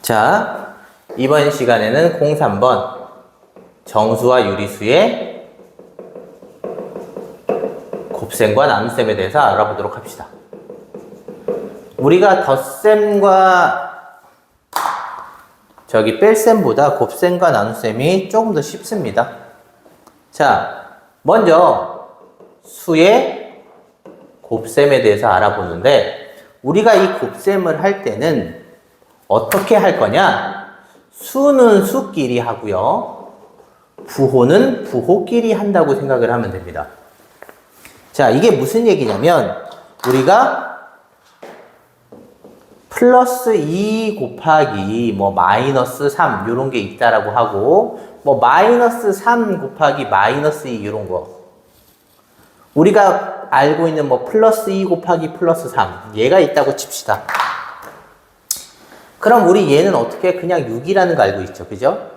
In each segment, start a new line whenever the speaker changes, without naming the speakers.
자, 이번 시간에는 03번 정수와 유리수의 곱셈과 나눗셈에 대해서 알아보도록 합시다. 우리가 덧셈과 뺄셈보다 곱셈과 나눗셈이 조금 더 쉽습니다. 자, 먼저 수의 곱셈에 대해서 알아보는데, 우리가 이 곱셈을 할 때는 어떻게 할 거냐? 수는 수끼리 하고요, 부호는 부호끼리 한다고 생각을 하면 됩니다. 자, 이게 무슨 얘기냐면, 우리가 플러스 2 곱하기 마이너스 3 요런 게 있다라고 하고, 마이너스 3 곱하기 마이너스 2 요런 거, 우리가 알고 있는 플러스 2 곱하기 플러스 3 얘가 있다고 칩시다. 그럼 우리 얘는 어떻게 그냥 6이라는 거 알고 있죠, 그죠?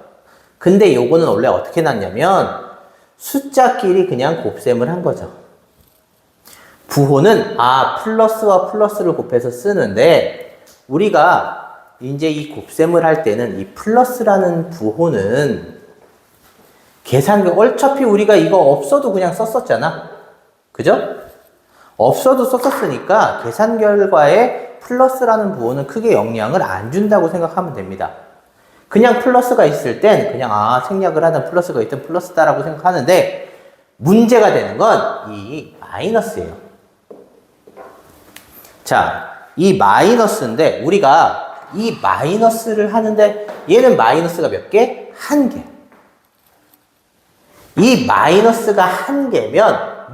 근데 요거는 원래 어떻게 났냐면 숫자끼리 그냥 곱셈을 한 거죠. 부호는 플러스와 플러스를 곱해서 쓰는데, 우리가 이제 이 곱셈을 할 때는 이 플러스라는 부호는 어차피 우리가 이거 없어도 그냥 썼었잖아. 그죠? 없어도 썼었으니까 계산 결과에 플러스라는 부호는 크게 영향을 안 준다고 생각하면 됩니다. 그냥 플러스가 있을 땐 그냥 생략을 하든 플러스가 있든 플러스다라고 생각하는데, 문제가 되는 건 이 마이너스예요. 자, 이 마이너스인데, 우리가 이 마이너스를 하는데 얘는 마이너스가 몇 개? 1개. 이 마이너스가 1개면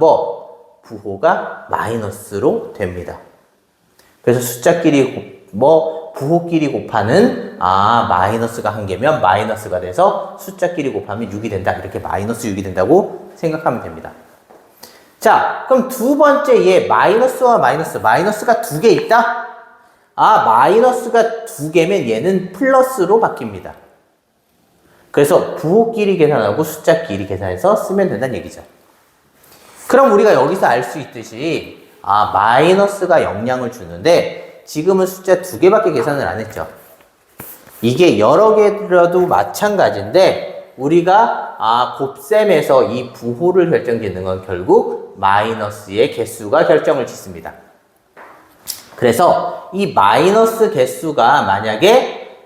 부호가 마이너스로 됩니다. 그래서 숫자끼리 부호끼리 곱하는 마이너스가 1개면 마이너스가 돼서 숫자끼리 곱하면 6이 된다. 이렇게 마이너스 6이 된다고 생각하면 됩니다. 자, 그럼 두 번째 얘 마이너스와 마이너스가 2개 있다? 마이너스가 2개면 얘는 플러스로 바뀝니다. 그래서 부호끼리 계산하고 숫자끼리 계산해서 쓰면 된다는 얘기죠. 그럼 우리가 여기서 알 수 있듯이 마이너스가 영향을 주는데, 지금은 숫자 2개밖에 계산을 안 했죠. 이게 여러 개라도 마찬가지인데, 우리가 곱셈에서 이 부호를 결정짓는 건 결국 마이너스의 개수가 결정을 짓습니다. 그래서 이 마이너스 개수가 만약에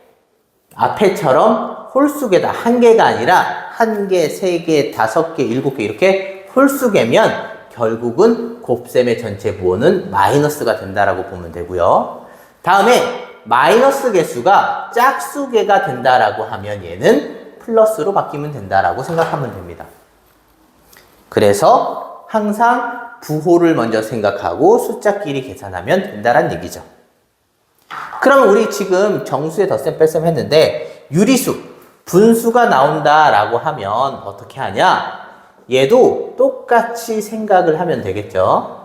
앞에처럼 홀수개다, 1개가 아니라 1개, 3개, 5개, 7개 이렇게 홀수개면 결국은 곱셈의 전체 부호는 마이너스가 된다라고 보면 되고요. 다음에 마이너스 개수가 짝수개가 된다라고 하면 얘는 플러스로 바뀌면 된다라고 생각하면 됩니다. 그래서 항상 부호를 먼저 생각하고 숫자끼리 계산하면 된다는 얘기죠. 그러면 우리 지금 정수의 덧셈 뺄셈 했는데, 유리수, 분수가 나온다라고 하면 어떻게 하냐? 얘도 똑같이 생각을 하면 되겠죠.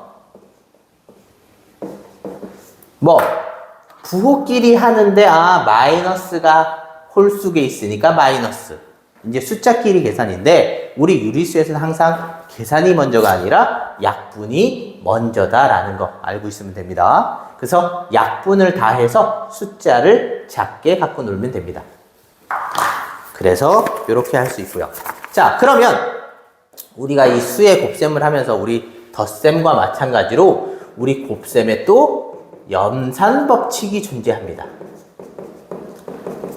부호끼리 하는데 마이너스가 홀수에 있으니까 마이너스. 이제 숫자끼리 계산인데, 우리 유리수에서는 항상 계산이 먼저가 아니라 약분이 먼저다라는 거 알고 있으면 됩니다. 그래서 약분을 다 해서 숫자를 작게 갖고 놀면 됩니다. 그래서 이렇게 할 수 있고요. 자, 그러면 우리가 이 수의 곱셈을 하면서 우리 덧셈과 마찬가지로 우리 곱셈에 또 연산법칙이 존재합니다.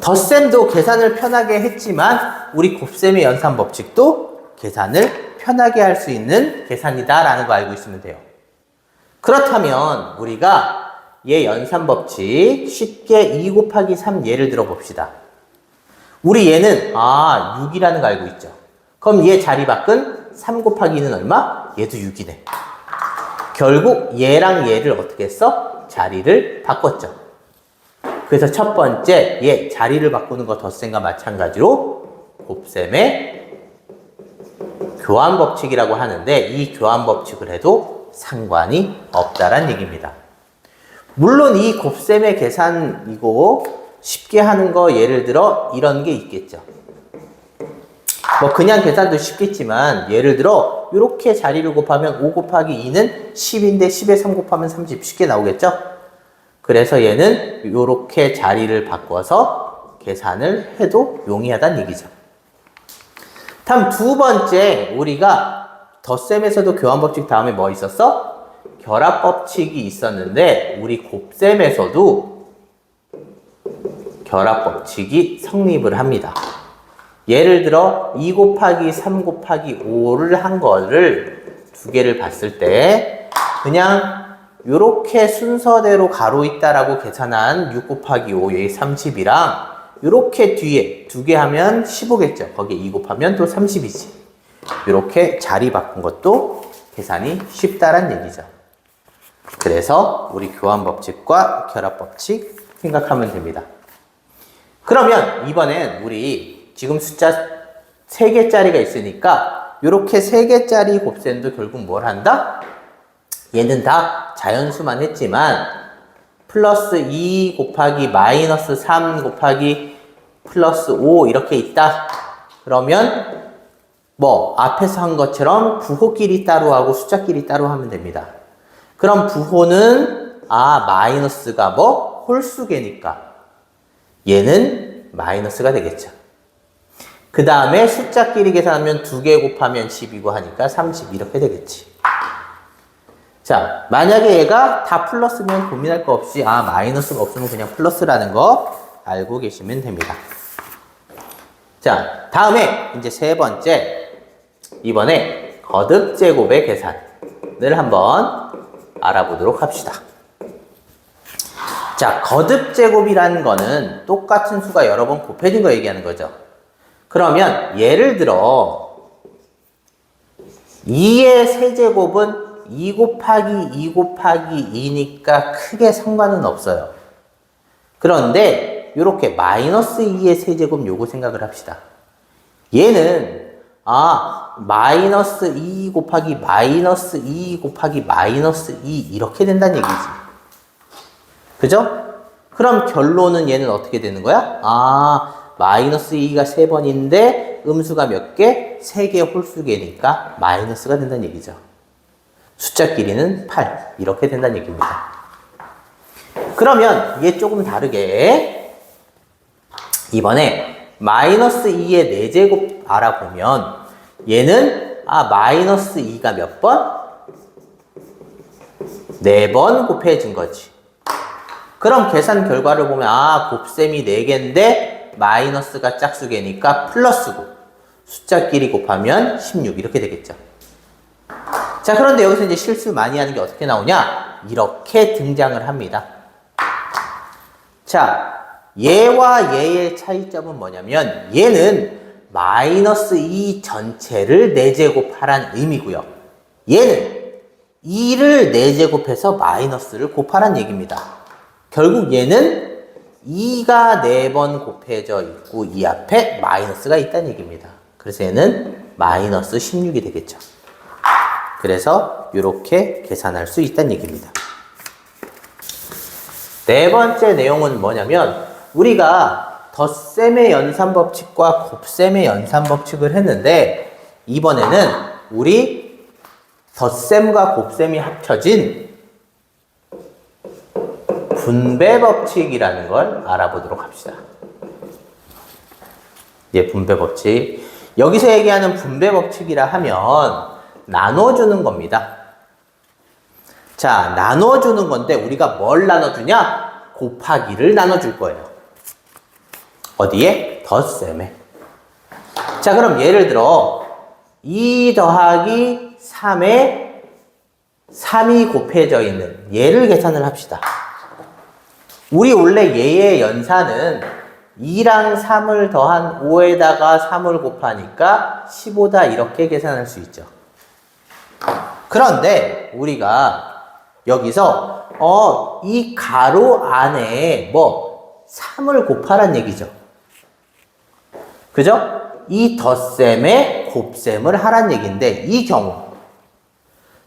덧셈도 계산을 편하게 했지만 우리 곱셈의 연산법칙도 계산을 편하게 할 수 있는 계산이다라는 거 알고 있으면 돼요. 그렇다면 우리가 얘 연산법칙 쉽게 2 곱하기 3 예를 들어 봅시다. 우리 얘는 6이라는 거 알고 있죠. 그럼 얘 자리 바꾼 3 곱하기 2는 얼마? 얘도 6이네. 결국 얘랑 얘를 어떻게 했어? 자리를 바꿨죠. 그래서 첫 번째 얘 자리를 바꾸는 거 덧셈과 마찬가지로 곱셈의 교환법칙이라고 하는데, 이 교환법칙을 해도 상관이 없다란 얘기입니다. 물론 이 곱셈의 계산이고 쉽게 하는 거 예를 들어 이런 게 있겠죠. 그냥 계산도 쉽겠지만, 예를 들어 이렇게 자리를 곱하면 5 곱하기 2는 10인데 10에 3 곱하면 30 쉽게 나오겠죠. 그래서 얘는 이렇게 자리를 바꿔서 계산을 해도 용이하다는 얘기죠. 다음 두 번째, 우리가 덧셈에서도 교환법칙 다음에 뭐 있었어? 결합법칙이 있었는데 우리 곱셈에서도 결합법칙이 성립을 합니다. 예를 들어 2 곱하기 3 곱하기 5를 한 거를 두 개를 봤을 때 그냥 요렇게 순서대로 가로 있다라고 계산한 6 곱하기 5의 30이랑 요렇게 뒤에 두 개 하면 15겠죠. 거기에 2 곱하면 또 30이지. 요렇게 자리 바꾼 것도 계산이 쉽다란 얘기죠. 그래서 우리 교환법칙과 결합법칙 생각하면 됩니다. 그러면 이번엔 우리 지금 숫자 3개짜리가 있으니까 요렇게 3개짜리 곱셈도 결국 뭘 한다? 얘는 다 자연수만 했지만 플러스 2 곱하기 마이너스 3 곱하기 플러스 5 이렇게 있다. 그러면 뭐 앞에서 한 것처럼 부호끼리 따로 하고 숫자끼리 따로 하면 됩니다. 그럼 부호는 마이너스가 뭐 홀수계니까 얘는 마이너스가 되겠죠. 그 다음에 숫자끼리 계산하면 2개 곱하면 10이고 하니까 30 이렇게 되겠지. 자, 만약에 얘가 다 플러스면 고민할 거 없이 마이너스가 없으면 그냥 플러스라는 거 알고 계시면 됩니다. 자, 다음에 이제 세 번째, 이번에 거듭제곱의 계산을 한번 알아보도록 합시다. 자, 거듭제곱이라는 거는 똑같은 수가 여러 번 곱해진 거 얘기하는 거죠. 그러면 예를 들어 2의 세제곱은 2 곱하기 2 곱하기 2니까 크게 상관은 없어요. 그런데 이렇게 마이너스 2의 세제곱 요거 생각을 합시다. 얘는 마이너스 2 곱하기 마이너스 2 곱하기 마이너스 2 이렇게 된다는 얘기지. 그죠? 그럼 결론은 얘는 어떻게 되는 거야? 마이너스 2가 3번인데 음수가 몇 개? 3개 홀수계니까 마이너스가 된다는 얘기죠. 숫자끼리는 8 이렇게 된다는 얘기입니다. 그러면 얘 조금 다르게 이번에 마이너스 2의 4제곱 알아보면 얘는 마이너스 2가 몇 번? 4번 곱해진 거지. 그럼 계산 결과를 보면 곱셈이 4개인데 마이너스가 짝수계니까 플러스고 숫자끼리 곱하면 16 이렇게 되겠죠. 자, 그런데 여기서 이제 실수 많이 하는 게 어떻게 나오냐? 이렇게 등장을 합니다. 자, 얘와 얘의 차이점은 뭐냐면 얘는 마이너스 2 전체를 4제곱하란 의미고요. 얘는 2를 4제곱해서 마이너스를 곱하란 얘기입니다. 결국 얘는 2가 4번 곱해져 있고 이 앞에 마이너스가 있다는 얘기입니다. 그래서 얘는 마이너스 16이 되겠죠. 그래서 이렇게 계산할 수 있다는 얘기입니다. 네 번째 내용은 뭐냐면 우리가 덧셈의 연산법칙과 곱셈의 연산법칙을 했는데 이번에는 우리 덧셈과 곱셈이 합쳐진 분배법칙이라는 걸 알아보도록 합시다. 분배법칙. 여기서 얘기하는 분배법칙이라 하면 나눠주는 겁니다. 자, 나눠주는 건데 우리가 뭘 나눠주냐? 곱하기를 나눠줄 거예요. 어디에? 덧셈에. 자, 그럼 예를 들어 2 더하기 3에 3이 곱해져 있는 얘를 계산을 합시다. 우리 원래 얘의 연산은 2랑 3을 더한 5에다가 3을 곱하니까 15다 이렇게 계산할 수 있죠. 그런데 우리가 여기서 이 가로 안에 3을 곱하란 얘기죠. 그죠? 이 덧셈에 곱셈을 하란 얘기인데 이 경우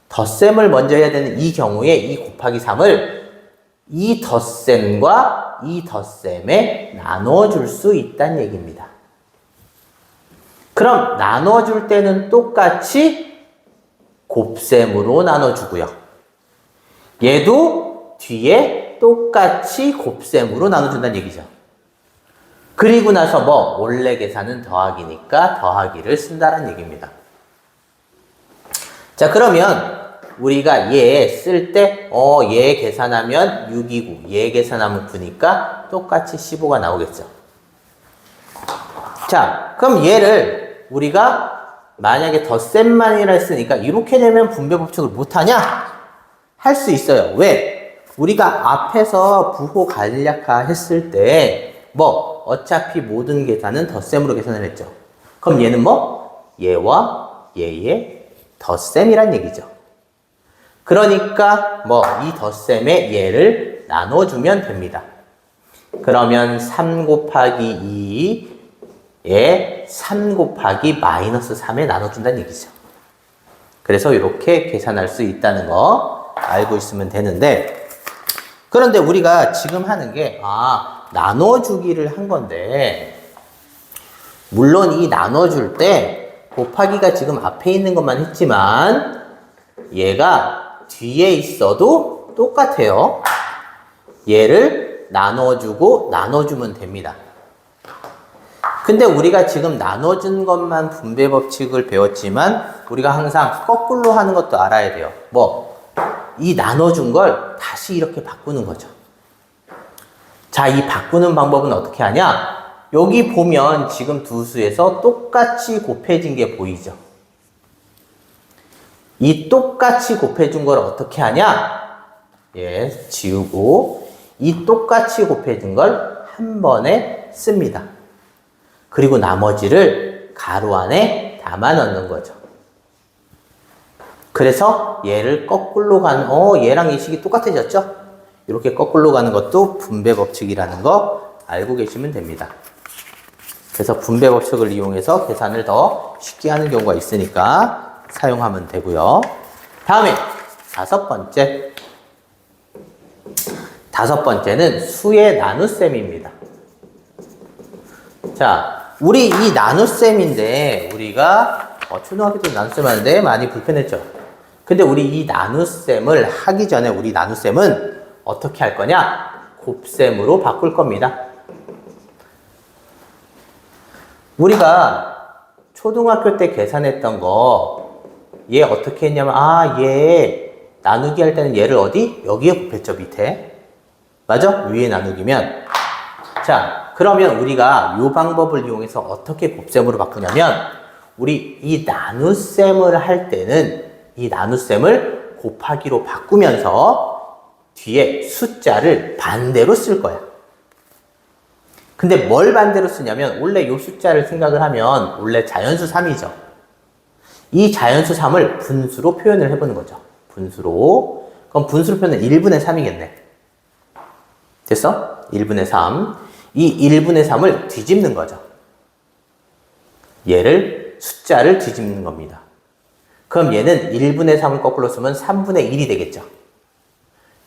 덧셈을 먼저 해야 되는 이 경우에 이 곱하기 3을 이 덧셈과 이 덧셈에 나눠줄 수 있다는 얘기입니다. 그럼 나눠줄 때는 똑같이 곱셈으로 나눠주고요. 얘도 뒤에 똑같이 곱셈으로 나눠준다는 얘기죠. 그리고 나서 뭐 원래 계산은 더하기니까 더하기를 쓴다는 얘기입니다. 자, 그러면 우리가 얘 쓸 때 얘 계산하면 6이고 얘 계산하면 9니까 똑같이 15가 나오겠죠. 자, 그럼 얘를 우리가 만약에 덧셈만이라 했으니까 이렇게 되면 분배 법칙을 못하냐? 할 수 있어요. 왜? 우리가 앞에서 부호 간략화 했을 때 뭐 어차피 모든 계산은 덧셈으로 계산을 했죠. 그럼 얘는 뭐? 얘와 얘의 덧셈이란 얘기죠. 그러니까 뭐 이 덧셈에 얘를 나눠주면 됩니다. 그러면 3 곱하기 2에 3 곱하기 마이너스 3에 나눠준다는 얘기죠. 그래서 이렇게 계산할 수 있다는 거 알고 있으면 되는데, 그런데 우리가 지금 하는 게 나눠주기를 한 건데, 물론 이 나눠줄 때 곱하기가 지금 앞에 있는 것만 했지만 얘가 뒤에 있어도 똑같아요. 얘를 나눠주고 나눠주면 됩니다. 근데 우리가 지금 나눠준 것만 분배 법칙을 배웠지만 우리가 항상 거꾸로 하는 것도 알아야 돼요. 이 나눠준 걸 다시 이렇게 바꾸는 거죠. 자, 이 바꾸는 방법은 어떻게 하냐? 여기 보면 지금 두 수에서 똑같이 곱해진 게 보이죠? 이 똑같이 곱해준 걸 어떻게 하냐? 지우고 이 똑같이 곱해진 걸 한 번에 씁니다. 그리고 나머지를 가로 안에 담아 넣는 거죠. 그래서 얘를 거꾸로 가는, 얘랑 이 식이 똑같아졌죠? 이렇게 거꾸로 가는 것도 분배 법칙이라는 거 알고 계시면 됩니다. 그래서 분배 법칙을 이용해서 계산을 더 쉽게 하는 경우가 있으니까 사용하면 되고요. 다음에 다섯 번째는 수의 나눗셈입니다. 자, 우리 이 나눗셈인데 우리가 초등학교 때 나눗셈 하는데 많이 불편했죠. 근데 우리 이 나눗셈을 하기 전에 우리 나눗셈은 어떻게 할 거냐? 곱셈으로 바꿀 겁니다. 우리가 초등학교 때 계산했던 거, 얘 어떻게 했냐면, 얘 나누기 할 때는 얘를 어디? 여기에 곱했죠, 밑에. 맞아? 위에 나누기면. 자, 그러면 우리가 이 방법을 이용해서 어떻게 곱셈으로 바꾸냐면, 우리 이 나눗셈을 할 때는 이 나눗셈을 곱하기로 바꾸면서 뒤에 숫자를 반대로 쓸 거야. 근데 뭘 반대로 쓰냐면, 원래 이 숫자를 생각을 하면 원래 자연수 3이죠. 이 자연수 3을 분수로 표현을 해보는 거죠. 분수로. 그럼 분수로 표현은 1분의 3이겠네. 됐어? 1분의 3. 이 1분의 3을 뒤집는 거죠. 얘를, 숫자를 뒤집는 겁니다. 그럼 얘는 1분의 3을 거꾸로 쓰면 3분의 1이 되겠죠.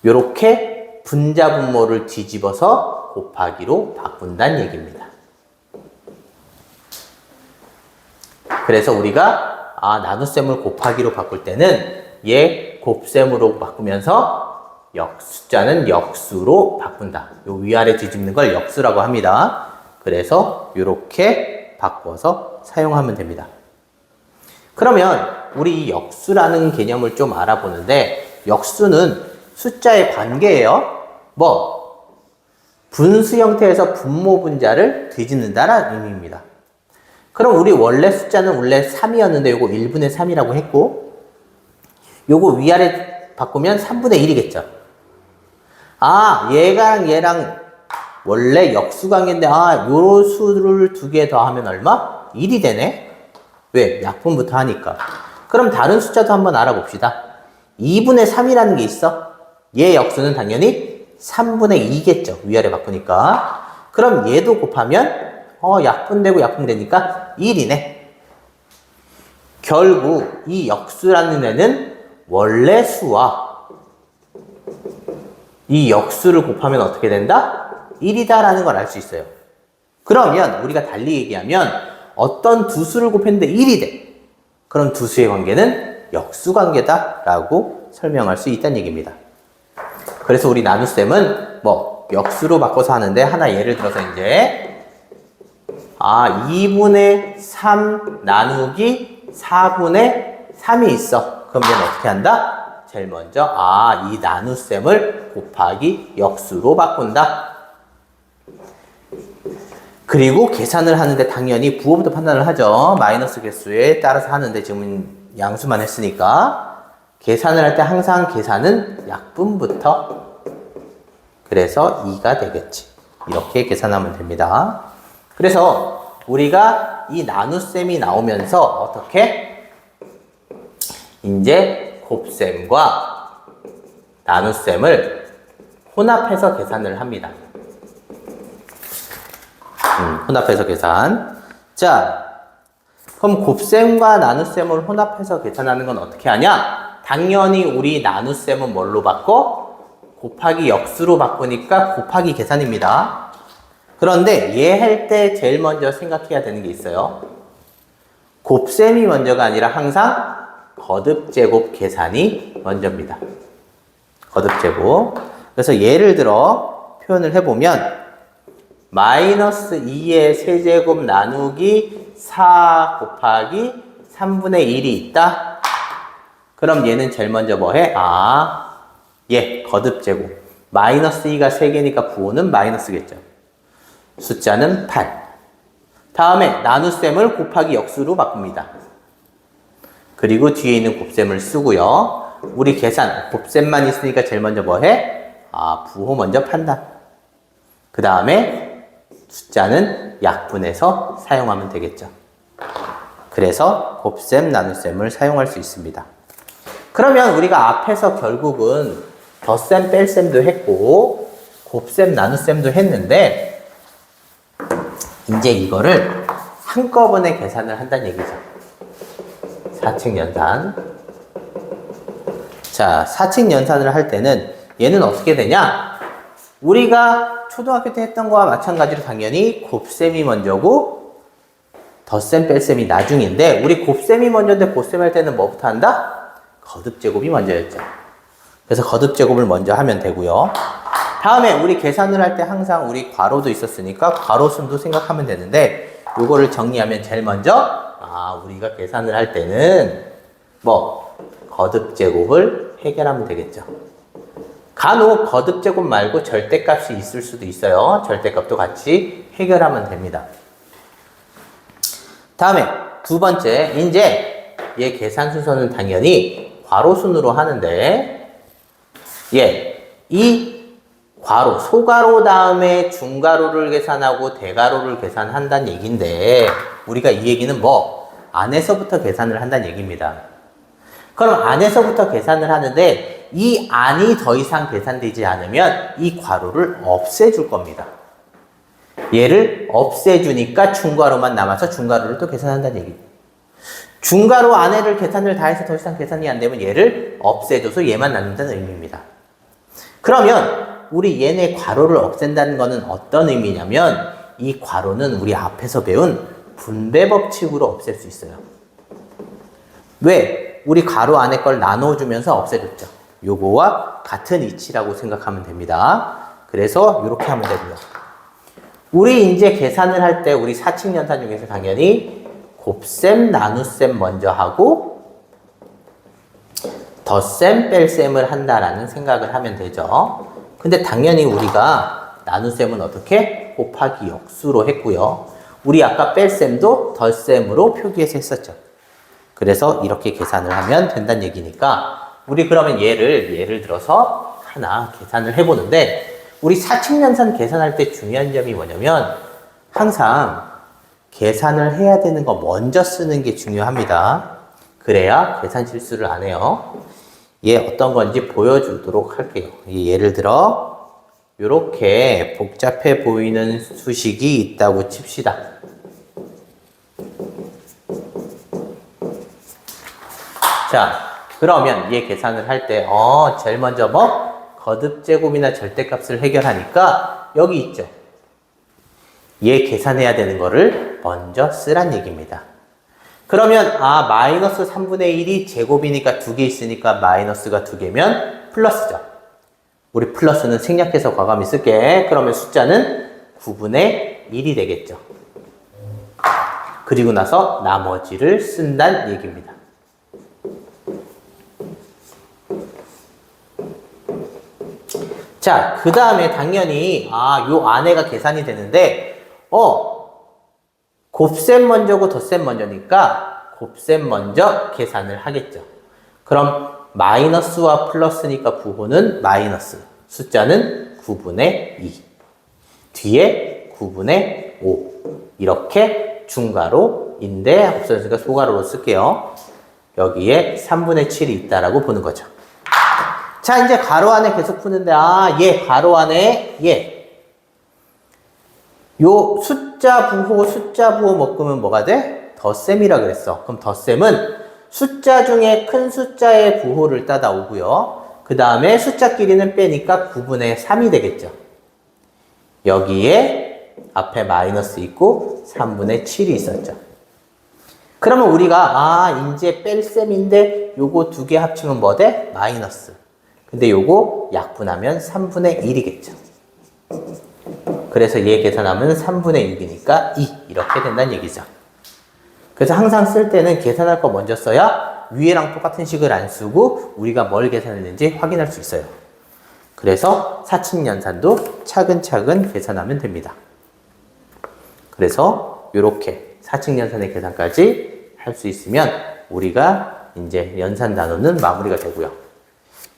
요렇게 분자분모를 뒤집어서 곱하기로 바꾼다는 얘기입니다. 그래서 우리가 나눗셈을 곱하기로 바꿀 때는 얘 곱셈으로 바꾸면서 숫자는 역수로 바꾼다. 요 위아래 뒤집는 걸 역수라고 합니다. 그래서 이렇게 바꿔서 사용하면 됩니다. 그러면 우리 이 역수라는 개념을 좀 알아보는데, 역수는 숫자의 관계예요. 분수 형태에서 분모 분자를 뒤집는다라는 의미입니다. 그럼 우리 원래 숫자는 원래 3이었는데 요거 1분의 3이라고 했고, 요거 위아래 바꾸면 3분의 1이겠죠. 얘랑 원래 역수 관계인데 요 수를 두 개 더하면 얼마? 1이 되네? 왜? 약분부터 하니까. 그럼 다른 숫자도 한번 알아봅시다. 2분의 3이라는 게 있어. 얘 역수는 당연히 3분의 2겠죠. 위아래 바꾸니까. 그럼 얘도 곱하면 약분되고 약분되니까 1이네. 결국 이 역수라는 애는 원래 수와 이 역수를 곱하면 어떻게 된다? 1이다라는 걸 알 수 있어요. 그러면 우리가 달리 얘기하면 어떤 두 수를 곱했는데 1이 돼. 그럼 두 수의 관계는 역수 관계다라고 설명할 수 있다는 얘기입니다. 그래서 우리 나눗셈은 역수로 바꿔서 하는데, 하나 예를 들어서 이제 2분의 3 나누기 4분의 3이 있어. 그럼 얘는 어떻게 한다? 제일 먼저 이 나눗셈을 곱하기 역수로 바꾼다. 그리고 계산을 하는데 당연히 부호부터 판단을 하죠. 마이너스 개수에 따라서 하는데 지금은 양수만 했으니까 계산을 할 때 항상 계산은 약분부터, 그래서 2가 되겠지. 이렇게 계산하면 됩니다. 그래서 우리가 이 나눗셈이 나오면서 어떻게? 이제 곱셈과 나눗셈을 혼합해서 계산을 합니다. 혼합해서 계산. 자, 그럼 곱셈과 나눗셈을 혼합해서 계산하는 건 어떻게 하냐? 당연히 우리 나눗셈은 뭘로 바꿔? 곱하기 역수로 바꾸니까 곱하기 계산입니다. 그런데 얘 할 때 제일 먼저 생각해야 되는 게 있어요. 곱셈이 먼저가 아니라 항상 거듭제곱 계산이 먼저입니다. 거듭제곱. 그래서 예를 들어 표현을 해보면 마이너스 2의 세제곱 나누기 4 곱하기 3분의 1이 있다. 그럼 얘는 제일 먼저 뭐 해? 거듭제곱. 마이너스 2가 3개니까 부호는 마이너스겠죠. 숫자는 8. 다음에 나눗셈을 곱하기 역수로 바꿉니다. 그리고 뒤에 있는 곱셈을 쓰고요. 우리 계산, 곱셈만 있으니까 제일 먼저 뭐 해? 부호 먼저 판다. 그 다음에 숫자는 약분해서 사용하면 되겠죠. 그래서 곱셈, 나눗셈을 사용할 수 있습니다. 그러면 우리가 앞에서 결국은 덧셈, 뺄셈도 했고 곱셈, 나눗셈도 했는데 이제 이거를 한꺼번에 계산을 한다는 얘기죠. 사칙 연산. 자, 사칙 연산을 할 때는 얘는 어떻게 되냐? 우리가 초등학교 때 했던 거와 마찬가지로 당연히 곱셈이 먼저고 덧셈, 뺄셈이 나중인데 우리 곱셈이 먼저인데 곱셈 할 때는 뭐부터 한다? 거듭제곱이 먼저였죠. 그래서 거듭제곱을 먼저 하면 되고요. 다음에 우리 계산을 할 때 항상 우리 괄호도 있었으니까 괄호순도 생각하면 되는데 요거를 정리하면 제일 먼저 우리가 계산을 할 때는 거듭제곱을 해결하면 되겠죠. 간혹 거듭제곱 말고 절대값이 있을 수도 있어요. 절대값도 같이 해결하면 됩니다. 다음에 두 번째, 이제 얘 계산 순서는 당연히 괄호순으로 하는데 이 괄호, 소괄호 다음에 중괄호를 계산하고 대괄호를 계산한다는 얘기인데 우리가 이 얘기는 안에서부터 계산을 한다는 얘기입니다. 그럼 안에서부터 계산을 하는데 이 안이 더 이상 계산되지 않으면 이 괄호를 없애줄 겁니다. 얘를 없애주니까 중괄호만 남아서 중괄호를 또 계산한다는 얘기죠. 중괄호 안에를 계산을 다 해서 더 이상 계산이 안 되면 얘를 없애줘서 얘만 남는다는 의미입니다. 그러면 우리 얘네 괄호를 없앤다는 거는 어떤 의미냐면 이 괄호는 우리 앞에서 배운 분배 법칙으로 없앨 수 있어요. 왜? 우리 괄호 안에 걸 나눠주면서 없애줬죠. 요거와 같은 이치라고 생각하면 됩니다. 그래서 이렇게 하면 되고요. 우리 이제 계산을 할 때 우리 사칙 연산 중에서 당연히 곱셈, 나눗셈 먼저 하고 덧셈, 뺄셈을 한다라는 생각을 하면 되죠. 근데 당연히 우리가 나눗셈은 어떻게? 곱하기 역수로 했고요. 우리 아까 뺄셈도 덧셈으로 표기해서 했었죠. 그래서 이렇게 계산을 하면 된다는 얘기니까 우리 그러면 예를 들어서 하나 계산을 해보는데 우리 사칙연산 계산할 때 중요한 점이 뭐냐면 항상 계산을 해야 되는 거 먼저 쓰는 게 중요합니다. 그래야 계산 실수를 안 해요. 얘 어떤 건지 보여주도록 할게요. 예를 들어 이렇게 복잡해 보이는 수식이 있다고 칩시다. 자, 그러면 얘 계산을 할 때 제일 먼저 거듭제곱이나 절대값을 해결하니까 여기 있죠. 얘 계산해야 되는 거를 먼저 쓰란 얘기입니다. 그러면 마이너스 3분의 1이 제곱이니까 2개 있으니까 마이너스가 2개면 플러스죠. 우리 플러스는 생략해서 과감히 쓸게. 그러면 숫자는 9분의 1이 되겠죠. 그리고 나서 나머지를 쓴다는 얘기입니다. 자, 그 다음에 당연히 요 안에가 계산이 되는데 곱셈 먼저고 덧셈 먼저니까 곱셈 먼저 계산을 하겠죠. 그럼 마이너스와 플러스니까 부호는 마이너스, 숫자는 9분의 2, 뒤에 9분의 5 이렇게 중괄호인데 없어졌으니까 소괄호로 쓸게요. 여기에 3분의 7이 있다라고 보는 거죠. 자, 이제 괄호 안에 계속 푸는데 괄호 안에 요 숫자 부호 묶으면 뭐가 돼? 덧셈이라 그랬어. 그럼 덧셈은 숫자 중에 큰 숫자의 부호를 따다오고요. 그 다음에 숫자끼리는 빼니까 9분의 3이 되겠죠. 여기에 앞에 마이너스 있고 3분의 7이 있었죠. 그러면 우리가 이제 뺄셈인데 요거 두 개 합치면 뭐 돼? 마이너스. 근데 요거 약분하면 3분의 1이겠죠. 그래서 얘 계산하면 3분의 6이니까 2 이렇게 된다는 얘기죠. 그래서 항상 쓸 때는 계산할 거 먼저 써야 위에랑 똑같은 식을 안 쓰고 우리가 뭘 계산했는지 확인할 수 있어요. 그래서 사칙연산도 차근차근 계산하면 됩니다. 그래서 이렇게 사칙연산의 계산까지 할 수 있으면 우리가 이제 연산 단원은 마무리가 되고요.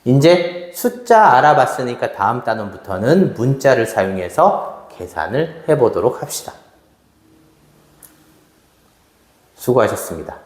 이제 숫자 알아봤으니까 다음 단원부터는 문자를 사용해서 계산을 해보도록 합시다. 수고하셨습니다.